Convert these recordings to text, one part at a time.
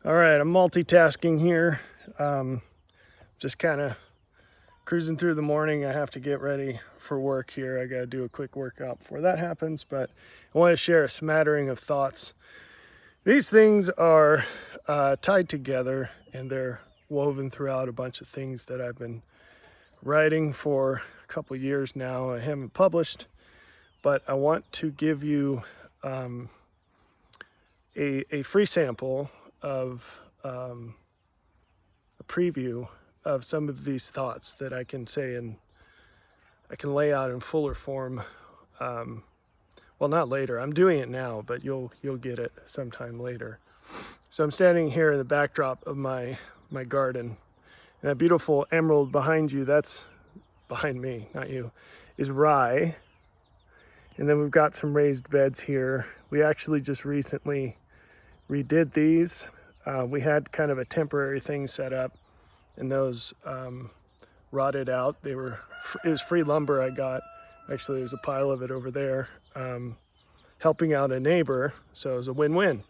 All right, I'm multitasking here. Just kind of cruising through the morning. I have to get ready for work here. I got to do a quick workout before that happens, but I want to share a smattering of thoughts. These things are tied together and they're woven throughout a bunch of things that I've been writing for a couple years now. I haven't published, but I want to give you a free sample of a preview of some of these thoughts that I can say and I can lay out in fuller form. Well, not later. I'm doing it now, but you'll get it sometime later. So I'm standing here in the backdrop of my garden, and that beautiful emerald behind you, that's behind me, not you, is rye. And then we've got some raised beds here. We actually just recently redid these. We had kind of a temporary thing set up, and those rotted out. It was free lumber I got. Actually, there's a pile of it over there, helping out a neighbor, so it was a win-win.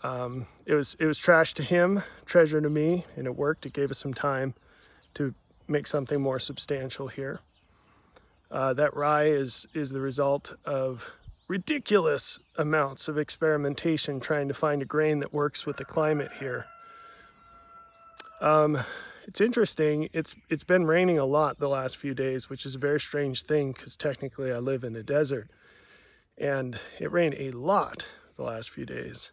It was trash to him, treasure to me, and it worked. It gave us some time to make something more substantial here. That rye is the result of ridiculous amounts of experimentation trying to find a grain that works with the climate here. It's interesting. It's been raining a lot the last few days, which is a very strange thing because technically I live in a desert, and it rained a lot the last few days.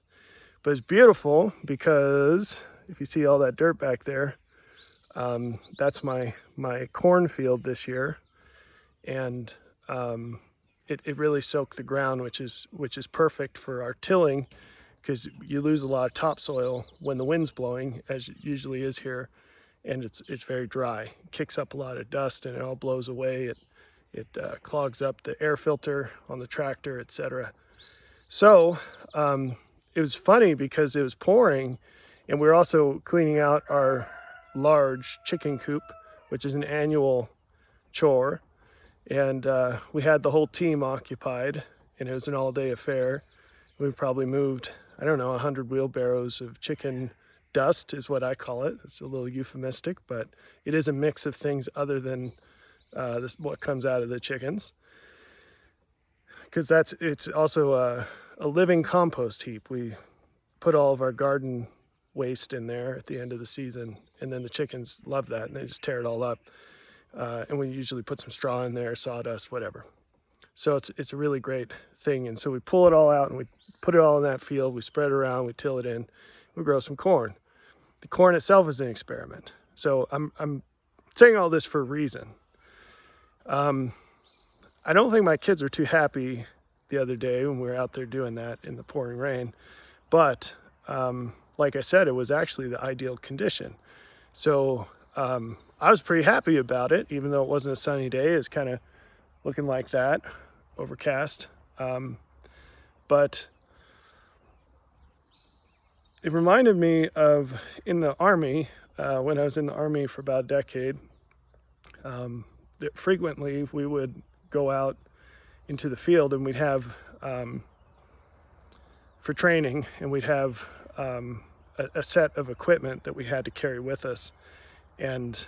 But it's beautiful because if you see all that dirt back there, that's my cornfield this year, and it really soaked the ground, which is perfect for our tilling, because you lose a lot of topsoil when the wind's blowing, as it usually is here, and it's very dry. It kicks up a lot of dust and it all blows away. It clogs up the air filter on the tractor, etc. So it was funny because it was pouring, and we were also cleaning out our large chicken coop, which is an annual chore. And we had the whole team occupied, and it was an all-day affair. We probably moved, I don't know, 100 wheelbarrows of chicken dust is what I call it. It's a little euphemistic, but it is a mix of things other than what comes out of the chickens. Because it's also a living compost heap. We put all of our garden waste in there at the end of the season, and then the chickens love that, and they just tear it all up. And we usually put some straw in there, sawdust, whatever. So it's a really great thing. And so we pull it all out and we put it all in that field. We spread it around, we till it in, we grow some corn. The corn itself is an experiment. So I'm saying all this for a reason. I don't think my kids were too happy the other day when we were out there doing that in the pouring rain. But like I said, it was actually the ideal condition. So I was pretty happy about it, even though it wasn't a sunny day. It's kind of looking like that, overcast. But it reminded me of in the Army, when I was in the Army for about a decade, that frequently we would go out into the field and we'd have, for training, and we'd have a set of equipment that we had to carry with us. And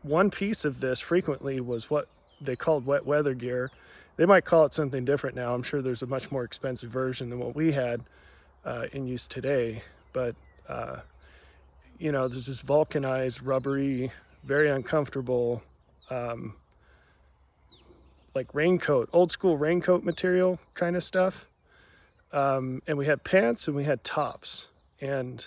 one piece of this frequently was what they called wet weather gear. They might call it something different now. I'm sure there's a much more expensive version than what we had in use today. But, there's this vulcanized, rubbery, very uncomfortable, like raincoat, old school raincoat material kind of stuff. And we had pants and we had tops. And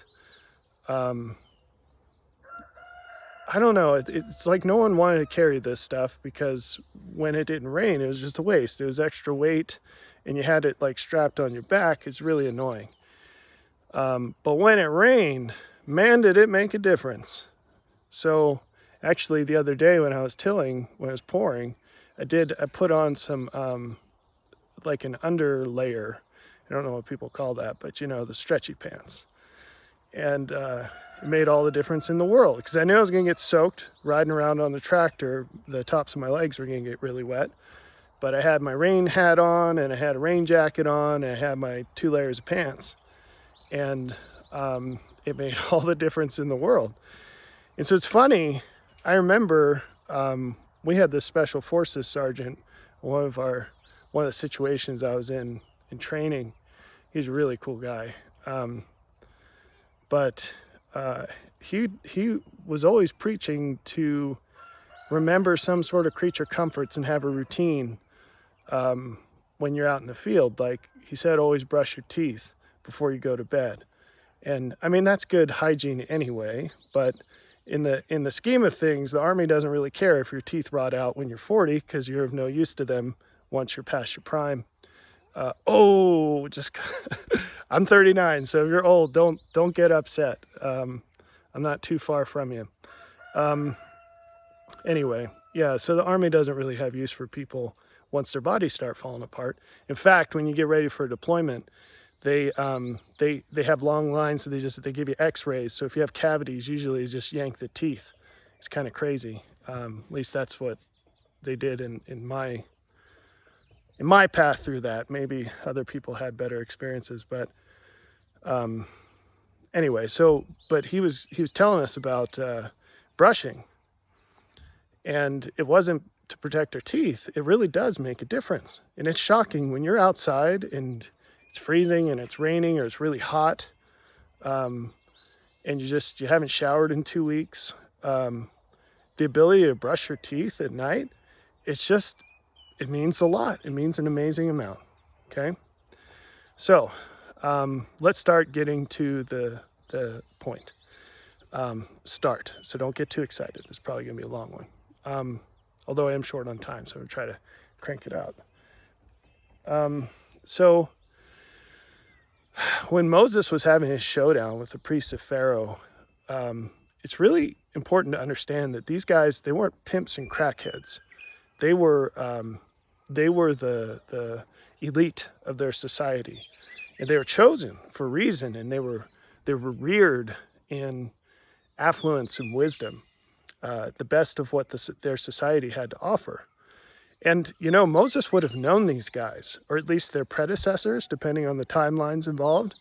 I don't know, it's like no one wanted to carry this stuff because when it didn't rain, it was just a waste. It was extra weight, and you had it like strapped on your back. It's really annoying. But when it rained, man, did it make a difference. So actually the other day when I was tilling, when it was pouring, I put on some, like an under layer. I don't know what people call that, but the stretchy pants. And it made all the difference in the world, because I knew I was going to get soaked riding around on the tractor. The tops of my legs were going to get really wet. But I had my rain hat on, and I had a rain jacket on, and I had my 2 layers of pants. And it made all the difference in the world. And so it's funny, I remember we had this special forces sergeant, one of the situations I was in training. He's a really cool guy. But he was always preaching to remember some sort of creature comforts and have a routine when you're out in the field. Like he said, always brush your teeth before you go to bed. And I mean, that's good hygiene anyway, but in the scheme of things, the Army doesn't really care if your teeth rot out when you're 40, because you're of no use to them once you're past your prime. I'm 39, so if you're old, don't get upset. I'm not too far from you. Anyway, yeah, so the Army doesn't really have use for people once their bodies start falling apart. In fact, when you get ready for deployment, they have long lines, so they give you x-rays. So if you have cavities, usually you just yank the teeth. It's kind of crazy. At least that's what they did in my path through that. Maybe other people had better experiences, but anyway, but he was telling us about brushing, and it wasn't to protect our teeth. It really does make a difference. And it's shocking when you're outside and it's freezing and it's raining or it's really hot, and you haven't showered in 2 weeks. The ability to brush your teeth at night, it means a lot. It means an amazing amount. Okay, so let's start getting to the point. Start. So don't get too excited. It's probably gonna be a long one. Although I am short on time, so I'm gonna try to crank it out. So when Moses was having his showdown with the priests of Pharaoh, it's really important to understand that these guys, they weren't pimps and crackheads. They were the elite of their society, and they were chosen for a reason, and they were reared in affluence and wisdom, the best of what their society had to offer. And, Moses would have known these guys, or at least their predecessors, depending on the timelines involved,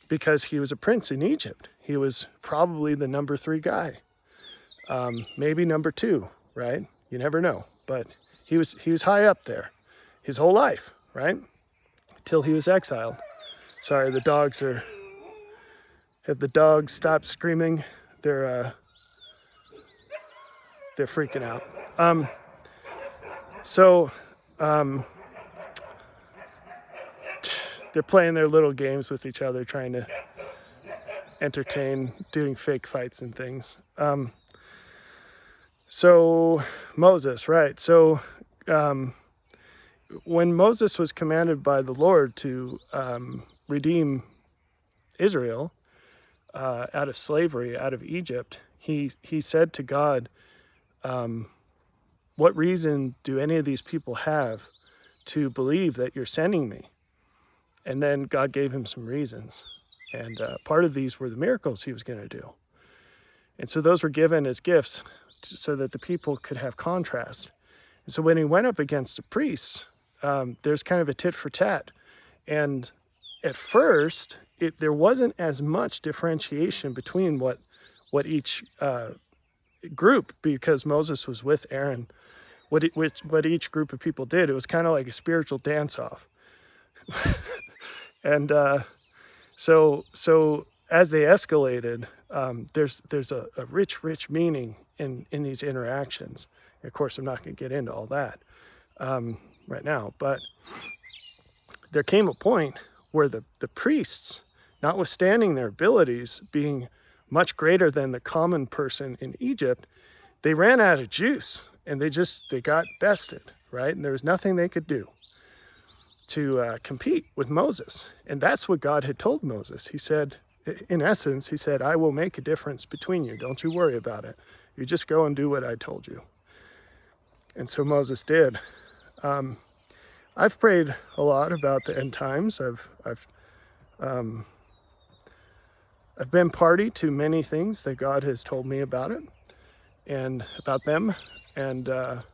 because he was a prince in Egypt. He was probably the number 3 guy, maybe number 2, right? You never know. But he was high up there his whole life, right? Till he was exiled. Sorry, have the dogs stopped screaming? They're freaking out. They're playing their little games with each other, trying to entertain, doing fake fights and things. So Moses, right? So when Moses was commanded by the Lord to redeem Israel out of slavery, out of Egypt, he said to God, what reason do any of these people have to believe that you're sending me? And then God gave him some reasons. And part of these were the miracles he was going to do. And so those were given as gifts so that the people could have contrast. And so when he went up against the priests, there's kind of a tit for tat. And at first, there wasn't as much differentiation between what each group, because Moses was with Aaron, what each group of people did. It was kind of like a spiritual dance-off. And so as they escalated, there's a rich meaning in these interactions. And of course, I'm not going to get into all that right now, but there came a point where the priests, notwithstanding their abilities being much greater than the common person in Egypt, they ran out of juice and they got bested, right? And there was nothing they could do to compete with Moses. And that's what God had told Moses. He said, in essence, he said, I will make a difference between you. Don't you worry about it. You just go and do what I told you. And so Moses did. I've prayed a lot about the end times. I've been party to many things that God has told me about it and about them. And I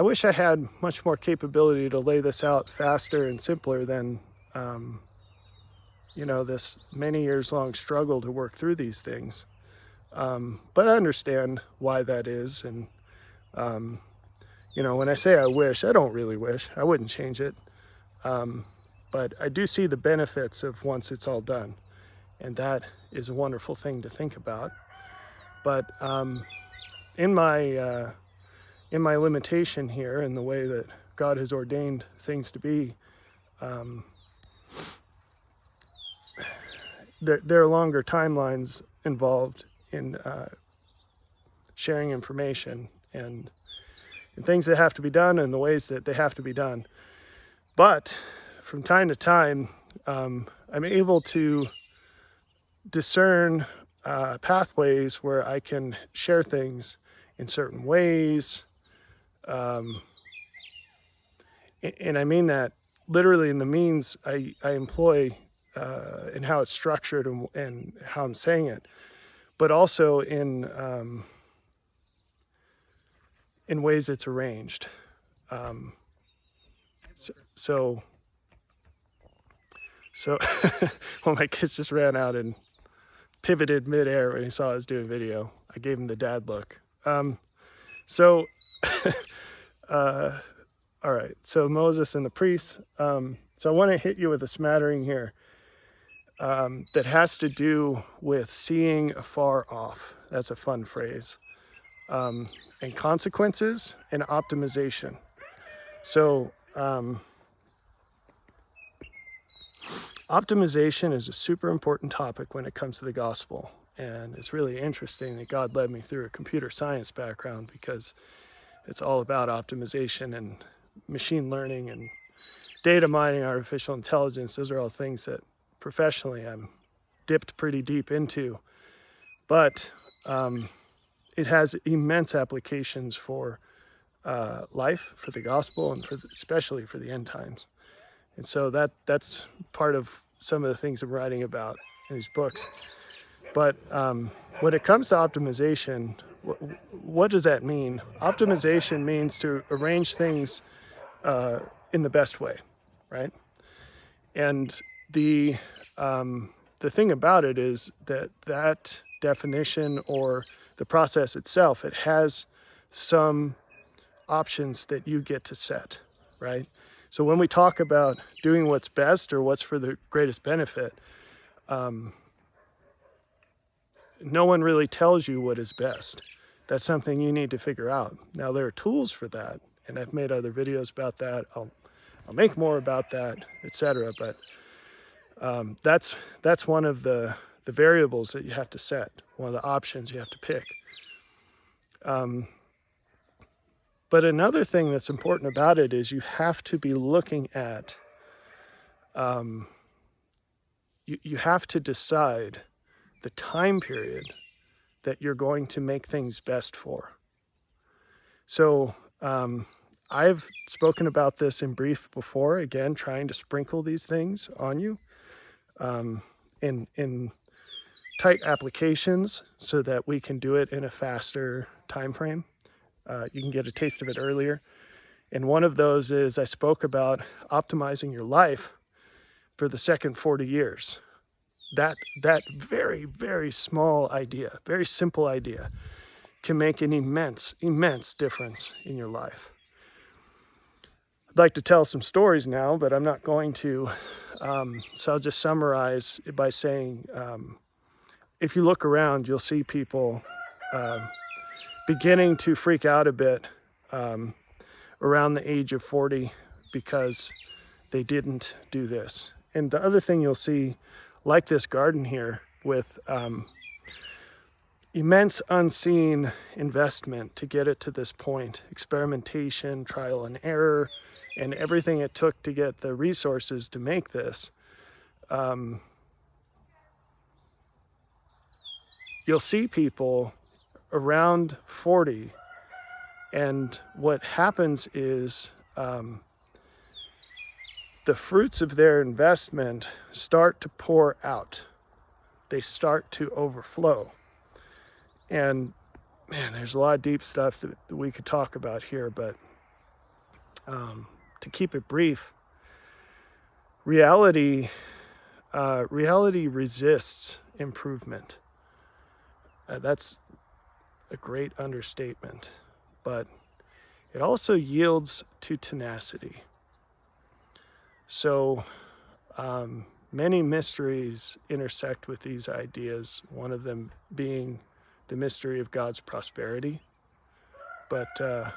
wish I had much more capability to lay this out faster and simpler than this many years long struggle to work through these things. But I understand why that is. And, when I say I wish, I don't really wish. I wouldn't change it. But I do see the benefits of once it's all done. And that is a wonderful thing to think about. But in my limitation here, in the way that God has ordained things to be, there are longer timelines involved in sharing information and things that have to be done and the ways that they have to be done. But from time to time, I'm able to discern pathways where I can share things in certain ways. And I mean that literally in the means I employ and how it's structured and how I'm saying it, but also in ways it's arranged. So well, my kids just ran out and pivoted midair when he saw I was doing video. I gave him the dad look. All right, so Moses and the priests. So I want to hit you with a smattering here that has to do with seeing afar off. That's a fun phrase. And consequences and optimization. So optimization is a super important topic when it comes to the gospel. And it's really interesting that God led me through a computer science background, because it's all about optimization and machine learning and data mining, artificial intelligence. Those are all things that professionally I'm dipped pretty deep into. But it has immense applications for life, for the gospel, and especially for the end times. And so that's part of some of the things I'm writing about in these books. But when it comes to optimization, what does that mean? Optimization means to arrange things in the best way, right? And the thing about it is that definition, or the process itself, it has some options that you get to set, right? So when we talk about doing what's best or what's for the greatest benefit, no one really tells you what is best. That's something you need to figure out. Now, there are tools for that, and I've made other videos about that. I'll make more about that, etc. But that's one of the variables that you have to set, one of the options you have to pick. But another thing that's important about it is you have to be looking at, you have to decide the time period that you're going to make things best for. So I've spoken about this in brief before, again, trying to sprinkle these things on you in tight applications so that we can do it in a faster time frame. You can get a taste of it earlier. And one of those is I spoke about optimizing your life for the second 40 years. That very, very small idea, very simple idea, can make an immense difference in your life. I'd like to tell some stories now, but I'm not going to. So I'll just summarize it by saying, if you look around, you'll see people beginning to freak out a bit around the age of 40 because they didn't do this. And the other thing you'll see, like this garden here, with immense unseen investment to get it to this point, experimentation, trial and error, and everything it took to get the resources to make this, you'll see people around 40, and what happens is the fruits of their investment start to pour out. They start to overflow. And man, there's a lot of deep stuff that we could talk about here, but to keep it brief, reality reality resists improvement. That's a great understatement, but it also yields to tenacity. So many mysteries intersect with these ideas, one of them being the mystery of God's prosperity. But the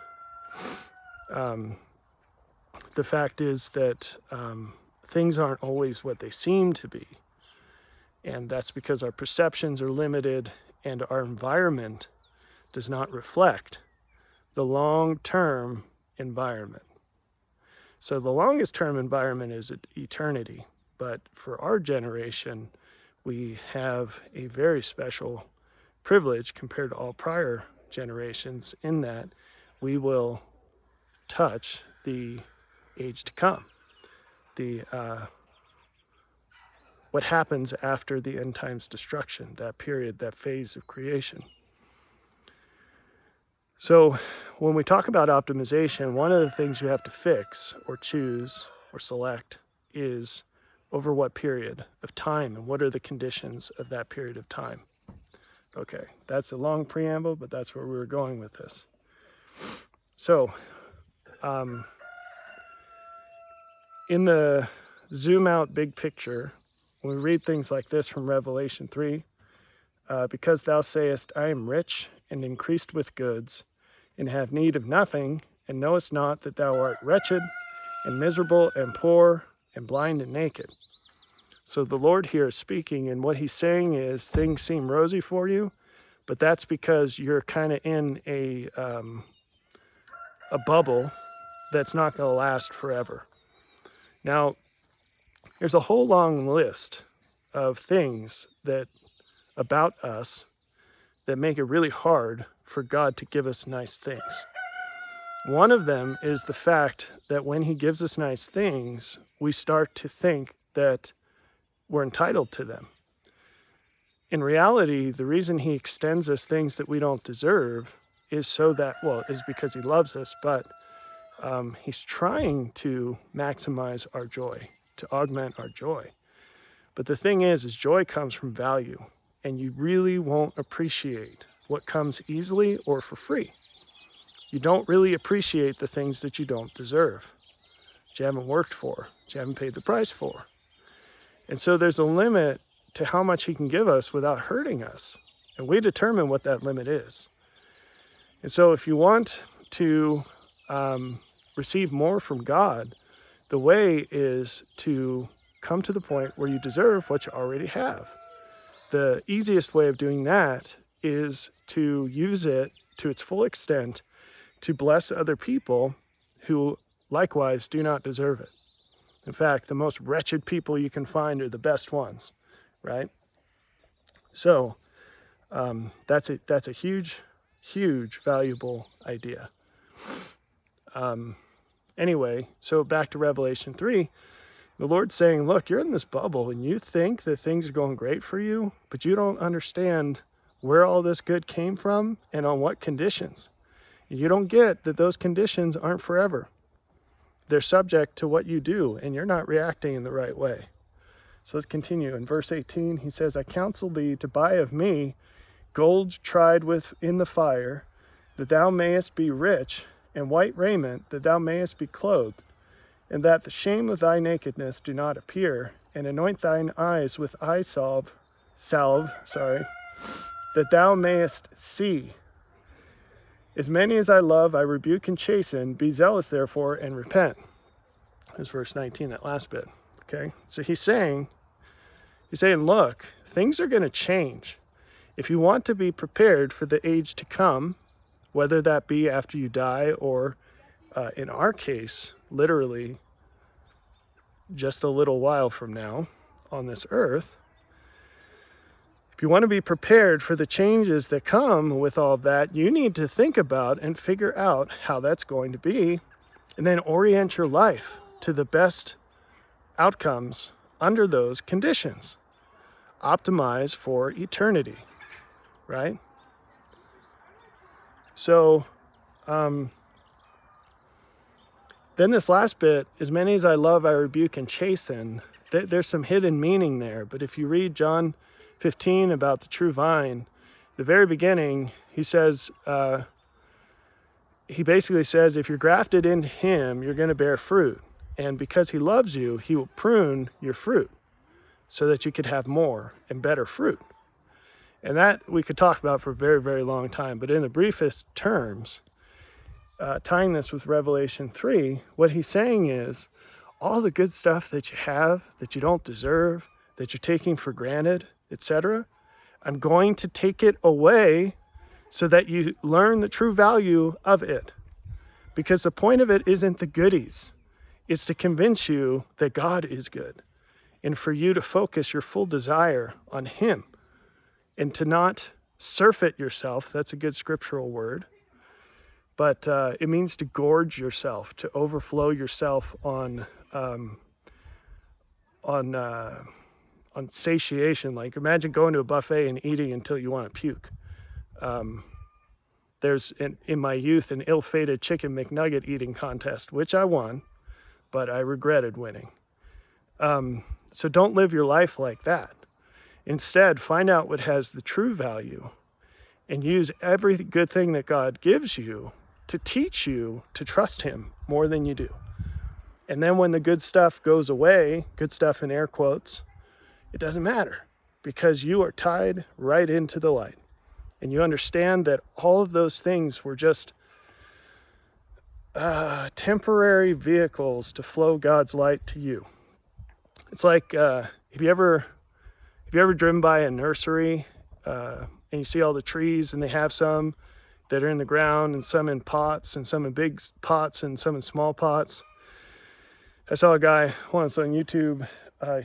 fact is that things aren't always what they seem to be. And that's because our perceptions are limited and our environment does not reflect the long-term environment. So the longest term environment is eternity. But for our generation, we have a very special privilege compared to all prior generations in that we will touch the age to come, the what happens after the end times destruction, that period, that phase of creation. So when we talk about optimization, one of the things you have to fix or choose or select is over what period of time and what are the conditions of that period of time. Okay, that's a long preamble, but that's where we were going with this. So in the zoom out big picture, when we read things like this from Revelation 3, because thou sayest, I am rich and increased with goods, and have need of nothing, and knowest not that thou art wretched, and miserable, and poor, and blind, and naked. So the Lord here is speaking, and what he's saying is things seem rosy for you, but that's because you're kind of in a bubble that's not going to last forever. Now, there's a whole long list of things that about us that make it really hard for God to give us nice things. One of them is the fact that when he gives us nice things, we start to think that we're entitled to them. In reality, the reason he extends us things that we don't deserve is so that, well, is because he loves us, but he's trying to maximize our joy, to augment our joy. But the thing is joy comes from value, and you really won't appreciate what comes easily or for free. You don't really appreciate the things that you don't deserve, that you haven't worked for, that you haven't paid the price for. And so there's a limit to how much he can give us without hurting us. And we determine what that limit is. And so if you want to receive more from God, the way is to come to the point where you deserve what you already have. The easiest way of doing that is to use it to its full extent to bless other people who likewise do not deserve it. In fact, the most wretched people you can find are the best ones, right? So that's a huge, huge, valuable idea. Anyway, so back to Revelation 3, the Lord's saying, look, you're in this bubble and you think that things are going great for you, but you don't understand where all this good came from and on what conditions. You don't get that those conditions aren't forever. They're subject to what you do, and you're not reacting in the right way. So let's continue. In verse 18, he says, I counsel thee to buy of me gold tried in the fire, that thou mayest be rich, and white raiment, that thou mayest be clothed, and that the shame of thy nakedness do not appear, and anoint thine eyes with eye salve, that thou mayest see. As many as I love, I rebuke and chasten. Be zealous, therefore, and repent. That's verse 19, that last bit. Okay, so he's saying, look, things are going to change. If you want to be prepared for the age to come, whether that be after you die or, in our case, literally just a little while from now on this earth, if you want to be prepared for the changes that come with all of that, you need to think about and figure out how that's going to be, and then orient your life to the best outcomes under those conditions. Optimize for eternity, right? So, then this last bit, as many as I love, I rebuke and chasten. there's some hidden meaning there. But if you read John 15 about the true vine, the very beginning, he says, he basically says, if you're grafted into him, you're going to bear fruit. And because he loves you, he will prune your fruit so that you could have more and better fruit. And that we could talk about for a very, very long time. But in the briefest terms, tying this with Revelation 3, what he's saying is all the good stuff that you have, that you don't deserve, that you're taking for granted, etc., I'm going to take it away so that you learn the true value of it. Because the point of it isn't the goodies. It's to convince you that God is good. And for you to focus your full desire on him. And to not surfeit yourself. That's a good scriptural word. But it means to gorge yourself, to overflow yourself on satiation. Like imagine going to a buffet and eating until you want to puke. There's in my youth an ill-fated chicken McNugget eating contest, which I won, but I regretted winning. So don't live your life like that. Instead, find out what has the true value and use every good thing that God gives you to teach you to trust him more than you do. And then when the good stuff goes away, good stuff in air quotes, it doesn't matter because you are tied right into the light. And you understand that all of those things were just temporary vehicles to flow God's light to you. It's like, have you ever driven by a nursery and you see all the trees and they have some that are in the ground and some in pots and some in big pots and some in small pots? I saw a guy once on YouTube.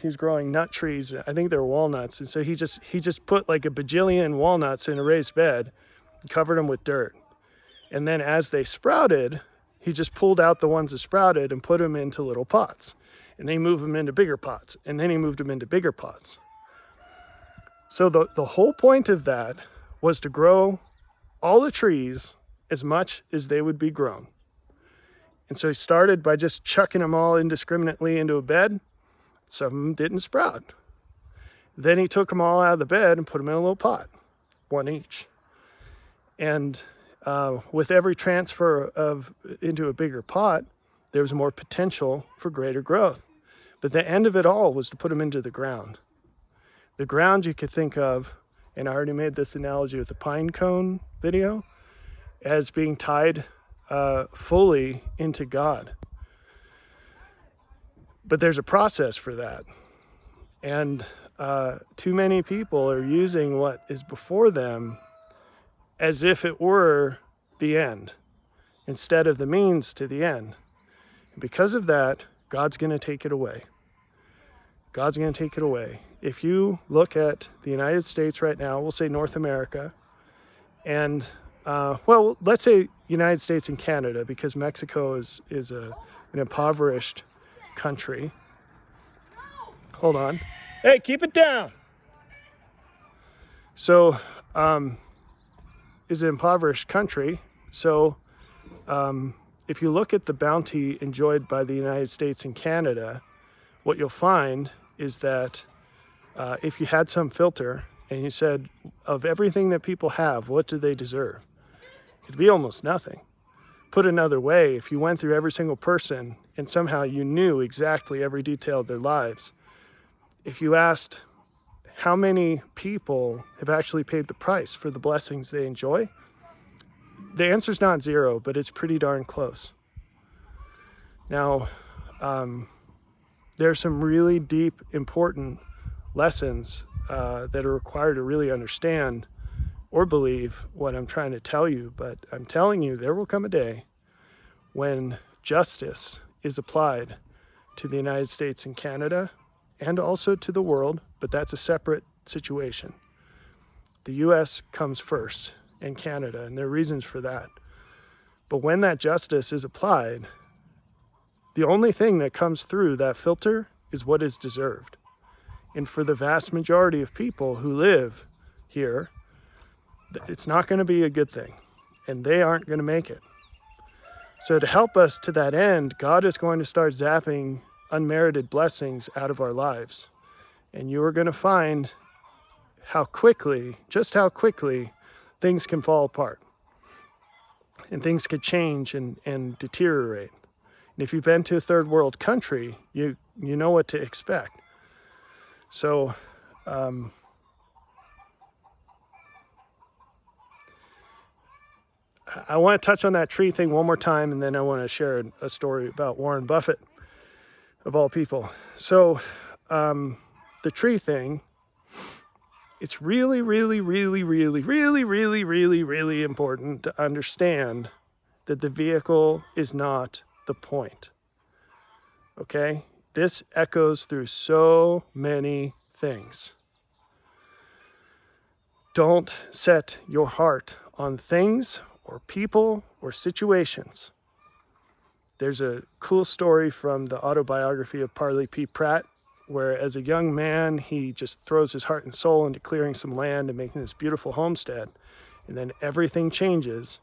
He's growing nut trees. I think they're walnuts. And so he just put like a bajillion walnuts in a raised bed and covered them with dirt. And then as they sprouted, he just pulled out the ones that sprouted and put them into little pots. And then he moved them into bigger pots. And then he moved them into bigger pots. So the whole point of that was to grow all the trees as much as they would be grown. And so he started by just chucking them all indiscriminately into a bed. Some of them didn't sprout. Then he took them all out of the bed and put them in a little pot, one each. And with every transfer into a bigger pot, there was more potential for greater growth. But the end of it all was to put them into the ground. The ground you could think of, and I already made this analogy with the pine cone video, as being tied fully into God. But there's a process for that. And too many people are using what is before them as if it were the end, instead of the means to the end. And because of that, God's going to take it away. God's going to take it away. If you look at the United States right now, we'll say North America, and well, let's say United States and Canada, because Mexico is an impoverished country. Hold on. Hey, keep it down. So, is an impoverished country. So, if you look at the bounty enjoyed by the United States and Canada, what you'll find is that if you had some filter and you said, of everything that people have, what do they deserve? It'd be almost nothing. Put another way, if you went through every single person and somehow you knew exactly every detail of their lives, if you asked how many people have actually paid the price for the blessings they enjoy, the answer's not zero, but it's pretty darn close. Now, there are some really deep, important lessons that are required to really understand or believe what I'm trying to tell you, but I'm telling you there will come a day when justice is applied to the United States and Canada and also to the world, but that's a separate situation. The US comes first and Canada, and there are reasons for that. But when that justice is applied, the only thing that comes through that filter is what is deserved. And for the vast majority of people who live here, it's not going to be a good thing, and they aren't going to make it. So to help us to that end, God is going to start zapping unmerited blessings out of our lives. And you are going to find how quickly, just how quickly, things can fall apart. And things could change and deteriorate. And if you've been to a third world country, you know what to expect. So, I want to touch on that tree thing one more time, and then I want to share a story about Warren Buffett, of all people. So, the tree thing, it's really, really, really, really, really, really, really, really important to understand that the vehicle is not the point. Okay? This echoes through so many things. Don't set your heart on things or people or situations. There's a cool story from the autobiography of Parley P. Pratt, where as a young man, he just throws his heart and soul into clearing some land and making this beautiful homestead. And then everything changes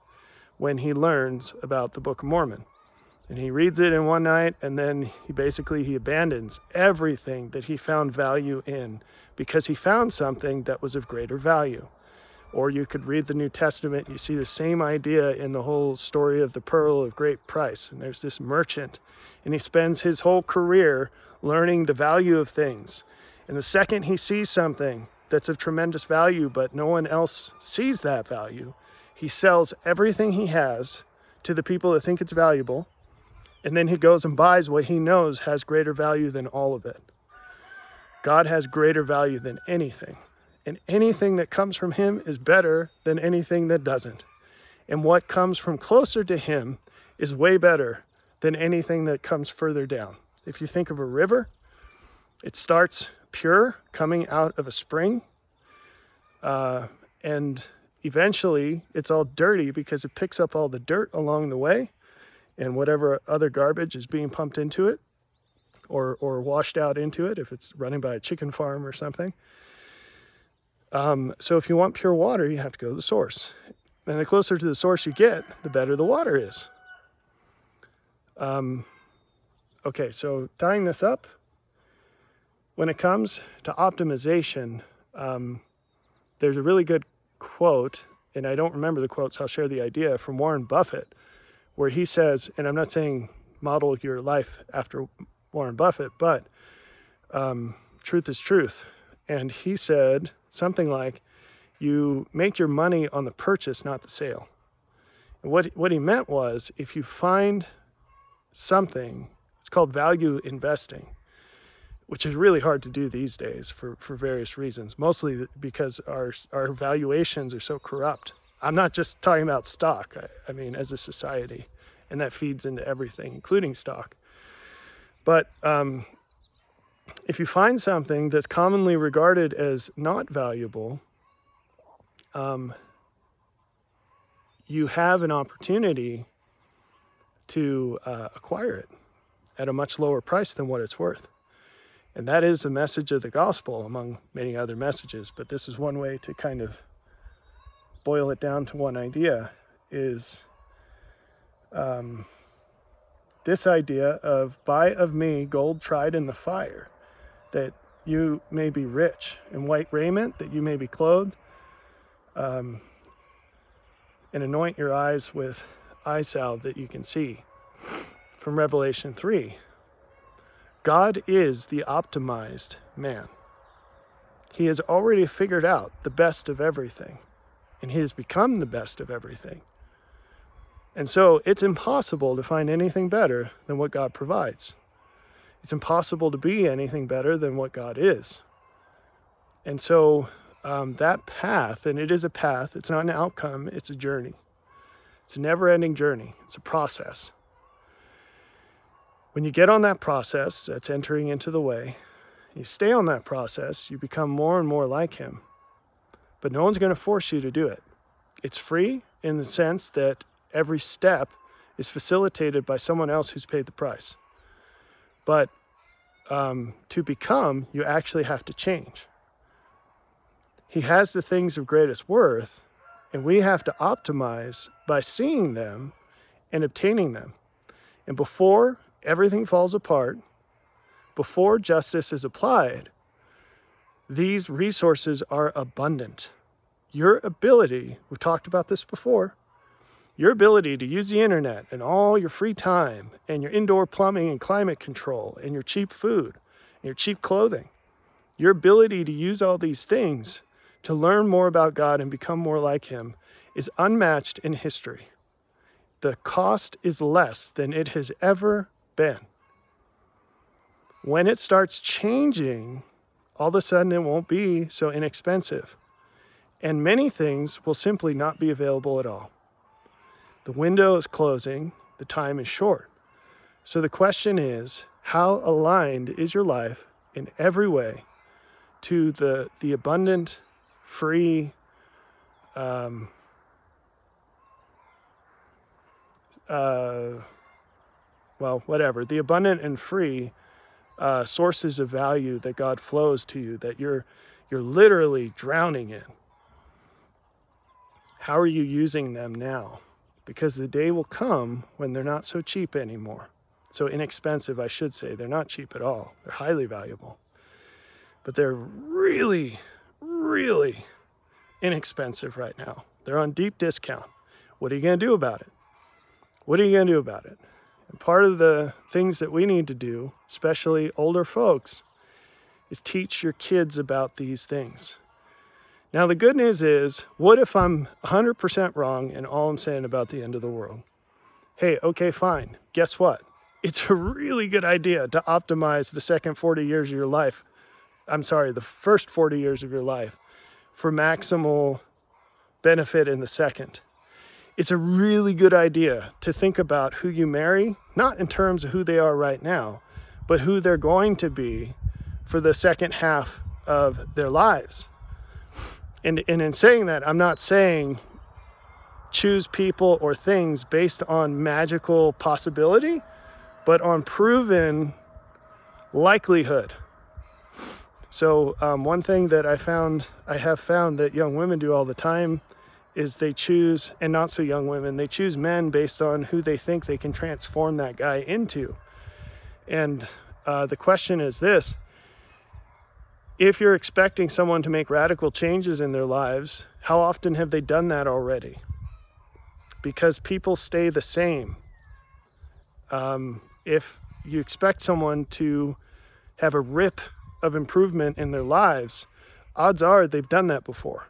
when he learns about the Book of Mormon. And he reads it in one night, and then he abandons everything that he found value in because he found something that was of greater value. Or you could read the New Testament, you see the same idea in the whole story of the pearl of great price. And there's this merchant, and he spends his whole career learning the value of things. And the second he sees something that's of tremendous value, but no one else sees that value, he sells everything he has to the people that think it's valuable, and then he goes and buys what he knows has greater value than all of it. God has greater value than anything. And anything that comes from him is better than anything that doesn't. And what comes from closer to him is way better than anything that comes further down. If you think of a river, it starts pure, coming out of a spring, and eventually it's all dirty because it picks up all the dirt along the way and whatever other garbage is being pumped into it or washed out into it if it's running by a chicken farm or something. So if you want pure water, you have to go to the source. And the closer to the source you get, the better the water is. Okay, so tying this up, when it comes to optimization, there's a really good quote, and I don't remember the quote, so I'll share the idea, from Warren Buffett, where he says, and I'm not saying model your life after Warren Buffett, but truth is truth. And he said something like, you make your money on the purchase, not the sale. And what he meant was, if you find something, it's called value investing, which is really hard to do these days for various reasons, mostly because our valuations are so corrupt. I'm not just talking about stock, I mean as a society, and that feeds into everything, including stock. But if you find something that's commonly regarded as not valuable, you have an opportunity to acquire it at a much lower price than what it's worth. And that is the message of the gospel, among many other messages. But this is one way to kind of boil it down to one idea, is this idea of buy of me gold tried in the fire, that you may be rich, in white raiment, that you may be clothed, and anoint your eyes with eye salve that you can see. From Revelation 3. God is the optimized man. He has already figured out the best of everything, and he has become the best of everything. And so it's impossible to find anything better than what God provides. It's impossible to be anything better than what God is. And so that path, and it is a path, it's not an outcome, it's a journey. It's a never-ending journey. It's a process. When you get on that process, that's entering into the way, you stay on that process, you become more and more like him. But no one's going to force you to do it. It's free in the sense that every step is facilitated by someone else who's paid the price. But to become, you actually have to change. He has the things of greatest worth, and we have to optimize by seeing them and obtaining them. And before everything falls apart, before justice is applied, these resources are abundant. Your ability, we've talked about this before, your ability to use the internet and all your free time and your indoor plumbing and climate control and your cheap food and your cheap clothing, your ability to use all these things to learn more about God and become more like Him is unmatched in history. The cost is less than it has ever been. When it starts changing, all of a sudden it won't be so inexpensive. And many things will simply not be available at all. The window is closing, the time is short. So the question is, how aligned is your life in every way to the abundant, free, the abundant and free sources of value that God flows to you, that you're literally drowning in. How are you using them now? Because the day will come when they're not so cheap anymore. So inexpensive, I should say. They're not cheap at all. They're highly valuable. But they're really, really inexpensive right now. They're on deep discount. What are you going to do about it? What are you going to do about it? And part of the things that we need to do, especially older folks, is teach your kids about these things. Now, the good news is, what if I'm 100% wrong in all I'm saying about the end of the world? Hey, okay, fine. Guess what? It's a really good idea to optimize the second 40 years of your life. The first 40 years of your life for maximal benefit in the second. It's a really good idea to think about who you marry, not in terms of who they are right now, but who they're going to be for the second half of their lives. And in saying that, I'm not saying choose people or things based on magical possibility, but on proven likelihood. So one thing that I have found that young women do all the time is they choose, and not so young women, they choose men based on who they think they can transform that guy into. And the question is this: if you're expecting someone to make radical changes in their lives, how often have they done that already? Because people stay the same. If you expect someone to have a rip of improvement in their lives, odds are they've done that before.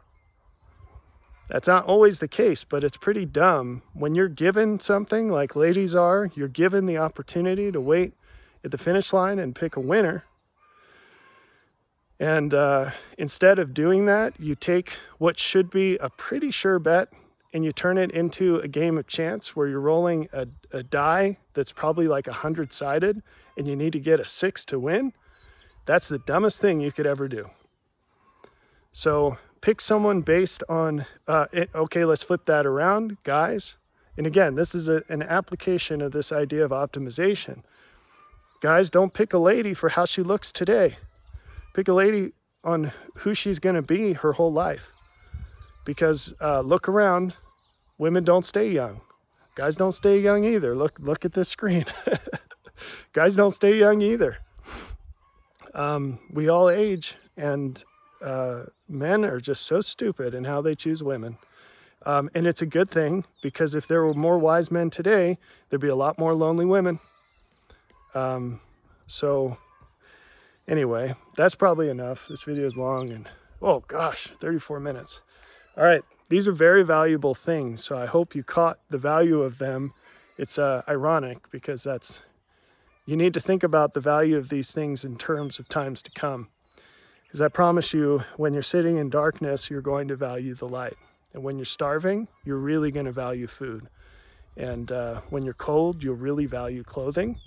That's not always the case, but it's pretty dumb. When you're given something, like ladies are, you're given the opportunity to wait at the finish line and pick a winner. And instead of doing that, you take what should be a pretty sure bet and you turn it into a game of chance where you're rolling a die that's probably like 100-sided and you need to get a 6 to win. That's the dumbest thing you could ever do. So pick someone based on, okay, let's flip that around, guys. And again, this is an application of this idea of optimization. Guys, don't pick a lady for how she looks today. Pick a lady on who she's going to be her whole life. Because look around, women don't stay young. Guys don't stay young either. Look at this screen. Guys don't stay young either. We all age, and men are just so stupid in how they choose women. And it's a good thing, because if there were more wise men today, there'd be a lot more lonely women. So anyway, that's probably enough. This video is long, and oh gosh, 34 minutes. All right, these are very valuable things, so I hope you caught the value of them. It's ironic, because you need to think about the value of these things in terms of times to come. Because I promise you, when you're sitting in darkness, you're going to value the light. And when you're starving, you're really going to value food. And when you're cold, you'll really value clothing,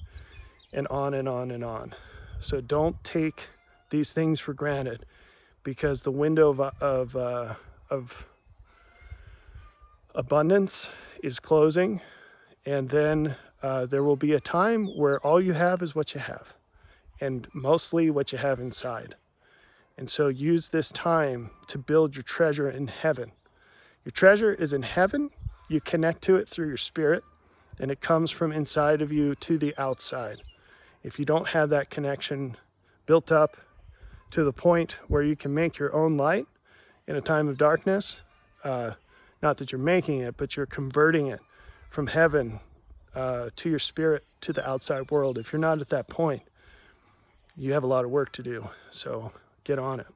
and on and on and on. So don't take these things for granted, because the window of abundance is closing, and then there will be a time where all you have is what you have, and mostly what you have inside. And so use this time to build your treasure in heaven. Your treasure is in heaven. You connect to it through your spirit, and it comes from inside of you to the outside. If you don't have that connection built up to the point where you can make your own light in a time of darkness, not that you're making it, but you're converting it from heaven to your spirit, to the outside world. If you're not at that point, you have a lot of work to do. So get on it.